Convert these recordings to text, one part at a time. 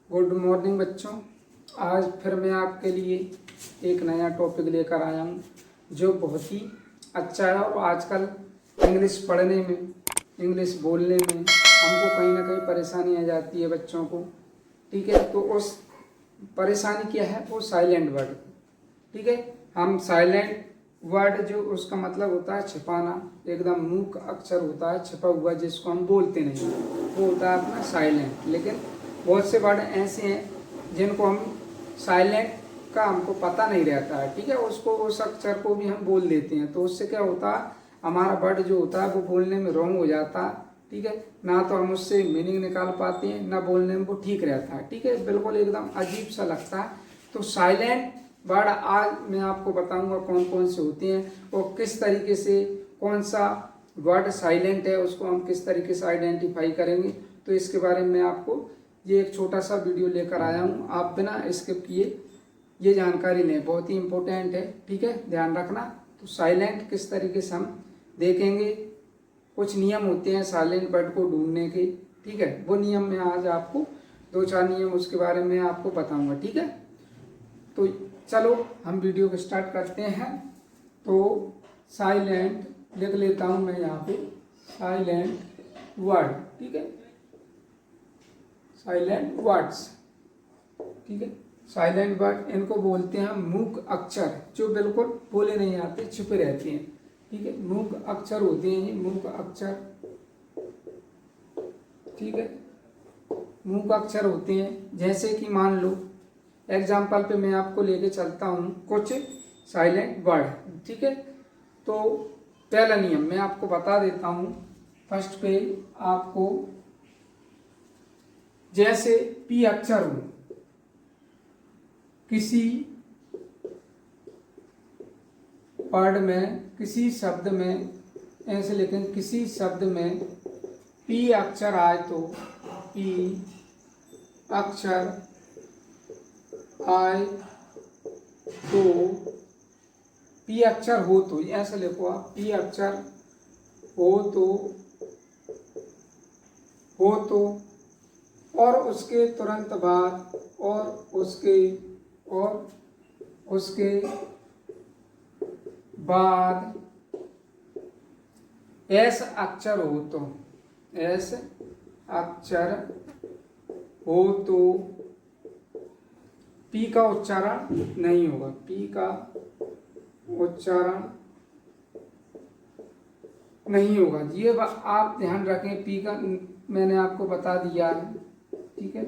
Good morning बच्चों। आज फिर मैं आपके लिए एक नया टॉपिक लेकर आया हूँ जो बहुत ही अच्छा है। और आजकल इंग्लिश पढ़ने में, इंग्लिश बोलने में हमको कहीं ना कहीं परेशानी आ जाती है बच्चों को। ठीक है, तो उस परेशानी क्या है, वो साइलेंट वर्ड। ठीक है, हम साइलेंट वर्ड जो उसका मतलब होता है छिपाना, एकदम मूक अक्षर होता है छिपा हुआ जिसको हम बोलते नहीं, वो होता है अपना साइलेंट। लेकिन बहुत से वर्ड ऐसे हैं जिनको हम साइलेंट का हमको पता नहीं रहता है। ठीक है, उसको उस अक्षर को भी हम बोल देते हैं, तो उससे क्या होता है, हमारा वर्ड जो होता है वो बोलने में रॉन्ग हो जाता है। ठीक है, ना तो हम उससे मीनिंग निकाल पाते हैं, ना बोलने में वो ठीक रहता है। ठीक है, बिल्कुल एकदम अजीब सा लगता है। तो साइलेंट वर्ड आज मैं आपको बताऊंगा कौन कौन से होते हैं और किस तरीके से कौन सा वर्ड साइलेंट है उसको हम किस तरीके से आइडेंटिफाई करेंगे। तो इसके बारे में मैं आपको ये एक छोटा सा वीडियो लेकर आया हूँ। आप बिना स्किप किए ये जानकारी लें, बहुत ही इम्पोर्टेंट है। ठीक है, ध्यान रखना। तो साइलेंट किस तरीके से हम देखेंगे, कुछ नियम होते हैं साइलेंट वर्ड को ढूंढने के। ठीक है, वो नियम मैं आज आपको 2-4 नियम उसके बारे में आपको बताऊंगा। ठीक है, तो चलो हम वीडियो को स्टार्ट करते हैं। तो साइलेंट लिख लेता हूँ मैं यहाँ पे, साइलेंट वर्ड। ठीक है, साइलेंट वर्ड्स। ठीक है, साइलेंट वर्ड इनको बोलते हैं मूक अक्षर, जो बिल्कुल बोले नहीं आते, छुपे रहते हैं। ठीक है, मूक अक्षर होते हैं ये, मूक अक्षर। ठीक है, मूक अक्षर होते हैं। जैसे कि मान लो एग्जाम्पल पे मैं आपको लेके चलता हूँ कुछ साइलेंट वर्ड। ठीक है, तो पहला नियम मैं आपको बता देता हूँ। फर्स्ट पे आपको जैसे पी अक्षर हो किसी वर्ड में, किसी शब्द में, ऐसे लेकिन किसी शब्द में पी अक्षर आए तो, पी अक्षर आए तो, पी अक्षर हो तो, ऐसे लिखो आप, पी अक्षर हो तो, हो तो, और उसके तुरंत बाद, और उसके बाद एस अक्षर हो तो, एस अक्षर हो तो पी का उच्चारण नहीं होगा, पी का उच्चारण नहीं होगा। ये आप ध्यान रखें, पी का मैंने आपको बता दिया है। ठीक है,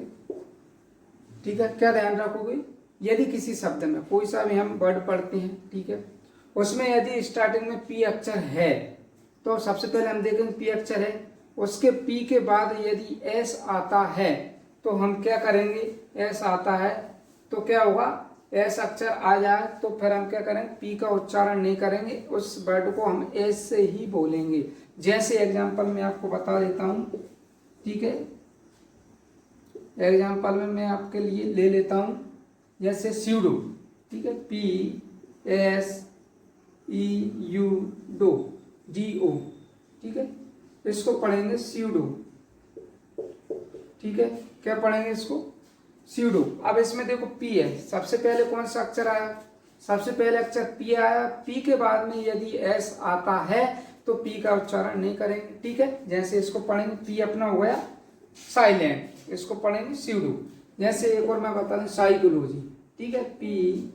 ठीक है, क्या ध्यान रखोगे, यदि किसी शब्द में कोई सा भी हम वर्ड पढ़ते हैं, ठीक है, उसमें यदि स्टार्टिंग में पी अक्षर है तो सबसे पहले हम देखेंगे पी अक्षर है, उसके पी के बाद यदि एस आता है तो हम क्या करेंगे, एस आता है तो क्या होगा, एस अक्षर आ जाए तो फिर हम क्या करेंगे, पी का उच्चारण नहीं करेंगे, उस वर्ड को हम एस से ही बोलेंगे। जैसे एग्जांपल मैं आपको बता देता हूँ। ठीक है, एग्जांपल में मैं आपके लिए ले लेता हूँ, जैसे स्यूडो। ठीक है, पी एस ई यू डो, डी ओ। ठीक है, इसको पढ़ेंगे स्यूडो। ठीक है, क्या पढ़ेंगे इसको, स्यूडो। अब इसमें देखो पी है, सबसे पहले कौन सा अक्षर आया, सबसे पहले अक्षर पी आया, पी के बाद में यदि एस आता है तो पी का उच्चारण नहीं करेंगे। ठीक है, जैसे इसको पढ़ेंगे, पी अपना हो गया साइलेंट, इसको पढ़ेंगे स्यूडो। जैसे एक और मैं बता दूं, साइकोलॉजी। ठीक है, पी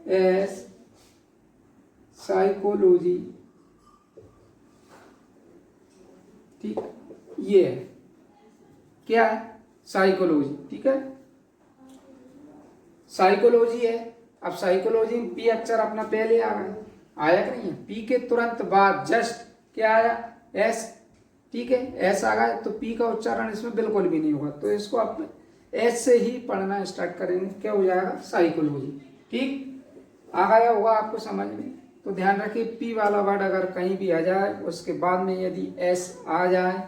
एस साइकोलॉजी। ठीक, ये है, क्या है, साइकोलॉजी। ठीक है, साइकोलॉजी है। अब साइकोलॉजी में पी अक्षर अपना पहले आ गया, आया कि नहीं है, पी के तुरंत बाद जस्ट क्या आया, एस। ठीक है, एस आ गया तो पी का उच्चारण इसमें बिल्कुल भी नहीं होगा, तो इसको आप एस से ही पढ़ना स्टार्ट करेंगे, क्या हो जाएगा, साइकोलॉजी। ठीक, आ गया होगा आपको समझ में। तो ध्यान रखिए, पी वाला वर्ड अगर कहीं भी आ जाए उसके बाद में यदि एस आ जाए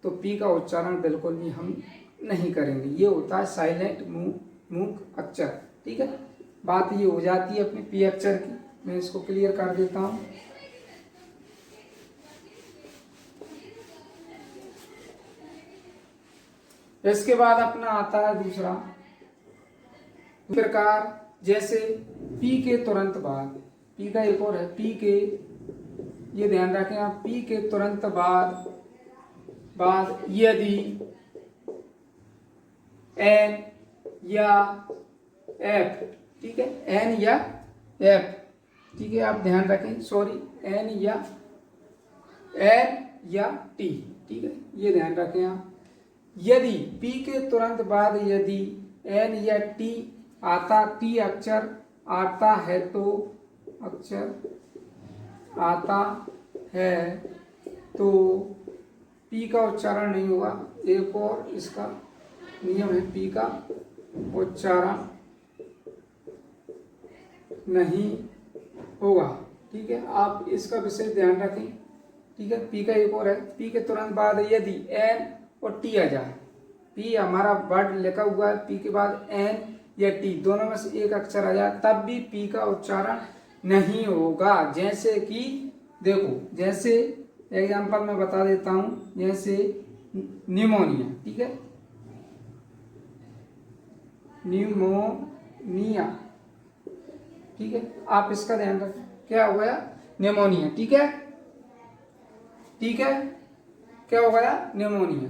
तो पी का उच्चारण बिल्कुल भी हम नहीं करेंगे, ये होता है साइलेंट मूक अक्षर। ठीक है, बात ये हो जाती है अपने पी अक्षर की। मैं इसको क्लियर कर देता हूँ। इसके बाद अपना आता है दूसरा प्रकार जैसे पी के तुरंत बाद, पी का एक और है पी के, ये ध्यान रखें आप, पी के तुरंत बाद यदि एन या एफ, ठीक है, एन या एफ, ठीक है, आप ध्यान रखें, सॉरी, एन या टी, ठीक है, ये ध्यान रखें आप। यदि पी के तुरंत बाद यदि एन या टी आता, टी अक्षर आता है तो, अक्षर आता है तो पी का उच्चारण नहीं होगा। एक और इसका नियम है, पी का उच्चारण नहीं होगा, ठीक है, आप इसका विशेष ध्यान रखें, ठीक है। पी का एक और है, पी के तुरंत बाद यदि एन और टी आ जाए, पी हमारा वर्ड लिखा हुआ है, पी के बाद एन या टी दोनों में से एक अक्षर आ जाए तब भी पी का उच्चारण नहीं होगा। जैसे कि देखो, जैसे एग्जाम्पल मैं बता देता हूं, जैसे निमोनिया, ठीक है, निमोनिया, ठीक है, आप इसका ध्यान रखें, क्या हो गया, निमोनिया, ठीक है, ठीक है, क्या हो गया, निमोनिया,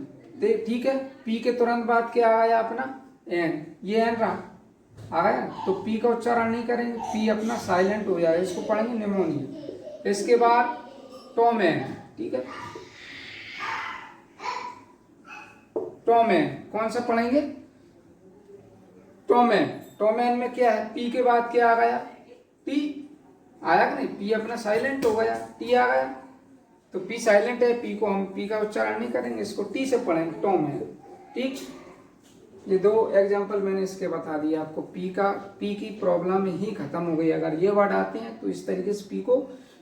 ठीक है। पी के तुरंत बाद क्या आया अपना, एन, ये एन रहा, आया, तो पी का उच्चारण नहीं करेंगे, पी अपना साइलेंट हो जाएगा, इसको पढ़ेंगे निमोनिया। इसके बाद टोमेन, ठीक है, टोमेन कौन सा पढ़ेंगे, टोमेन, टोमेन में क्या है, पी के बाद क्या आ गया, टी आया कि नहीं, पी अपना साइलेंट हो गया, टी आ गया, तो पी साइलेंट है, पी को हम पी का उच्चारण नहीं करेंगे, इसको टी से पढ़ेंगे, टोमेन, ठीक। ये दो एग्जांपल मैंने इसके बता दिए आपको, पी की प्रॉब्लम ही खत्म हो गई। अगर ये वर्ड आते हैं तो इस तरीके से पी को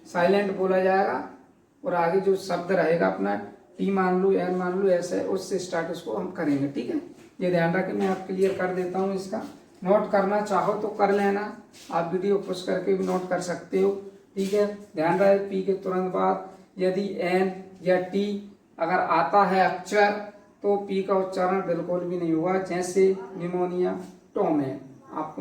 साइलेंट बोला जाएगा और आगे जो शब्द रहेगा अपना टी मान लो, एन मान लो, ऐसे उससे स्टार्ट उसको हम करेंगे, ठीक है। ये ध्यान रखें, मैं आप क्लियर कर देता हूँ, इसका नोट करना चाहो तो कर लेना, आप वीडियो पॉज करके भी नोट कर सकते हो, ठीक है। ध्यान रहे, पी के तुरंत बाद यदि एन या टी अगर आता है अक्षर तो पी का उच्चारण बिल्कुल भी नहीं हुआ, जैसे निमोनिया, टोमेन, आपको